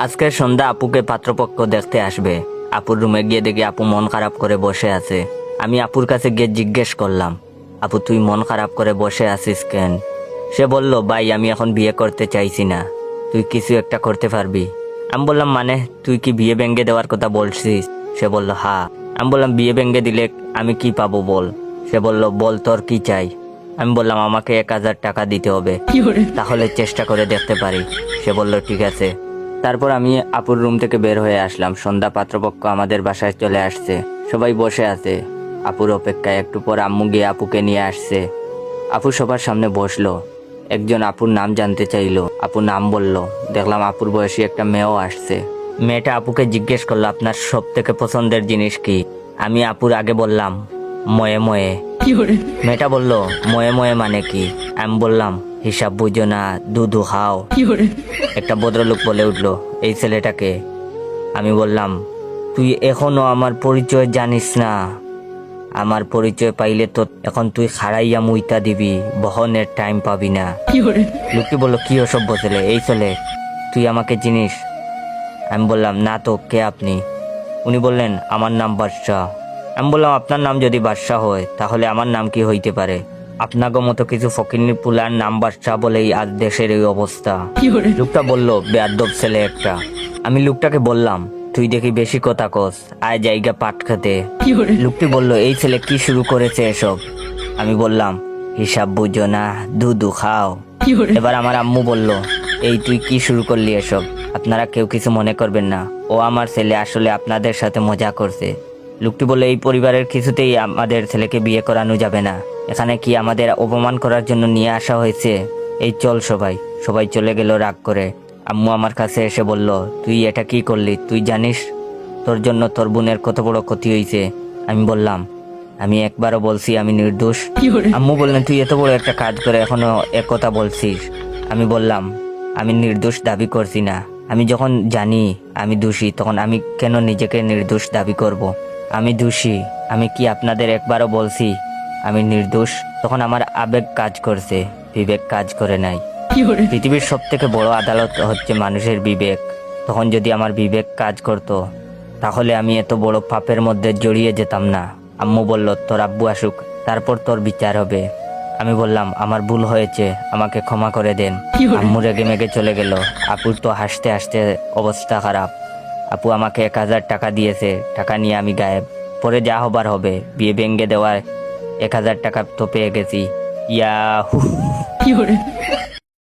আজকে সন্ধ্যা আপুকে পাত্রপক্ষ দেখতে আসবে। আপুর রুমে গিয়ে দেখি আপু মন খারাপ করে বসে আছে। আমি আপুর কাছে গিয়ে জিজ্ঞেস করলাম, আপু তুই মন খারাপ করে বসে আছিস কেন? সে বলল, ভাই আমি এখন বিয়ে করতে চাইছি না, তুই কিছু একটা করতে পারবি? আমি বললাম, মানে তুই কি বিয়ে ভেঙে দেওয়ার কথা বলছিস? সে বলল, হ্যাঁ। আমি বললাম, বিয়ে ভেঙে দিলে আমি কি পাবো বল? সে বলল, বল তোর কি চাই? আমি বললাম, আমাকে 1,000 টাকা দিতে হবে, তাহলে চেষ্টা করে দেখতে পারি। সে বলল, ঠিক আছে। তারপর আমি আপুর রুম থেকে বের হয়ে আসলাম। সন্ধ্যা পাত্রপক্ষ আমাদের বাসায় চলে আসছে, সবাই বসে আছে আপুর অপেক্ষায়। একটু পর আম্মু গিয়ে আপুকে নিয়ে আসছে। আপু সবার সামনে বসলো। একজন আপুর নাম জানতে চাইলো, আপু নাম বলল। দেখলাম আপুর বয়সী একটা মেয়েও আসছে। মেয়েটা আপুকে জিজ্ঞেস করলো, আপনার সব থেকে পছন্দের জিনিস কি? আমি আপুর আগে বললাম, ময়ে ময়ে। মেয়েটা বলল, ময়ে ময়ে মানে কি? আমি বললাম, হিসাব বুঝো না, দুধু খাও। একটা ভদ্রলোক বলে উঠলো, এই ছেলেটাকে? আমি বললাম, তুই এখনো আমার পরিচয় জানিস না? আমার পরিচয় পাইলে তো এখন তুই খাড়াইয়া মুইতা দিবি, বহনের টাইম পাবি না। লোকটি বলল, কি অসভ্য ছেলে, এই ছেলে তুই আমাকে চিনিস? আমি বললাম, না তো, কে আপনি? উনি বললেন, আমার নাম বাদশাহ। আমি বললাম, আপনার নাম যদি বাদশাহ হয় তাহলে আমার নাম কি হইতে পারে? আপনাকে মতো কিছু ফকিন্নি পুলার নাম বাদশাহ বলেই আজ দেশের এই অবস্থা। লোকটা বলল, বেয়াদব ছেলে একটা। আমি লোকটাকে বললাম, তুই দেখি বেশি কথা কস, আয় জায়গা পাট খেতে। লোকটি বলল, এই ছেলে কি শুরু করেছে এসব? আমি বললাম, হিসাব বুঝো না, দুধু খাও। এবার আমার আম্মু বলল, এই তুই কি শুরু করলি এসব? আপনারা কেউ কিছু মনে করবেন না, ও আমার ছেলে, আসলে আপনাদের সাথে মজা করছে। লোকটি বলল, এই পরিবারের কিছুতেই আমাদের ছেলেকে বিয়ে করানো যাবে না। এখানে কি আমাদের অপমান করার জন্য নিয়ে আসা হয়েছে? এই চল সবাই। সবাই চলে গেল রাগ করে। আম্মু আমার কাছে এসে বলল, তুই এটা কি করলি? তুই জানিস তোর জন্য তোর বোনের কত বড় ক্ষতি হয়েছে? আমি বললাম, আমি একবারও বলছি আমি নির্দোষ? আম্মু বললেন, তুই এত বড় একটা কাজ করে এখনো এক কথা বলছিস? আমি বললাম, আমি নির্দোষ দাবি করছি না। আমি যখন জানি আমি দোষী, তখন আমি কেন নিজেকে নির্দোষ দাবি করব? আমি দোষী। আমি কি আপনাদের একবারও বলছি আমি নির্দোষ? তখন আমার আবেগ কাজ করছে, বিবেক কাজ করে নাই। পৃথিবীর সব থেকে বড় আদালত হচ্ছে মানুষের বিবেক। তখন যদি আমার বিবেক কাজ করত, তাহলে আমি এত বড় পাপের মধ্যে জড়িয়ে যেতাম না। আম্মু বলল, তোর আব্বু আসুক, তারপর তোর বিচার হবে। আমি বললাম, আমার ভুল হয়েছে, আমাকে ক্ষমা করে দেন। আম্মু রেগে মেগে চলে গেল। আপুর তো হাসতে হাসতে অবস্থা খারাপ। আপু আমাকে 1,000 টাকা দিয়েছে, টাকা নিয়ে আমি গায়েব। পরে যা হবার হবে। বিয়ে ভেঙে দেওয়ার 1,000 টাকা তো পেয়ে গেছি। ইয়াহু।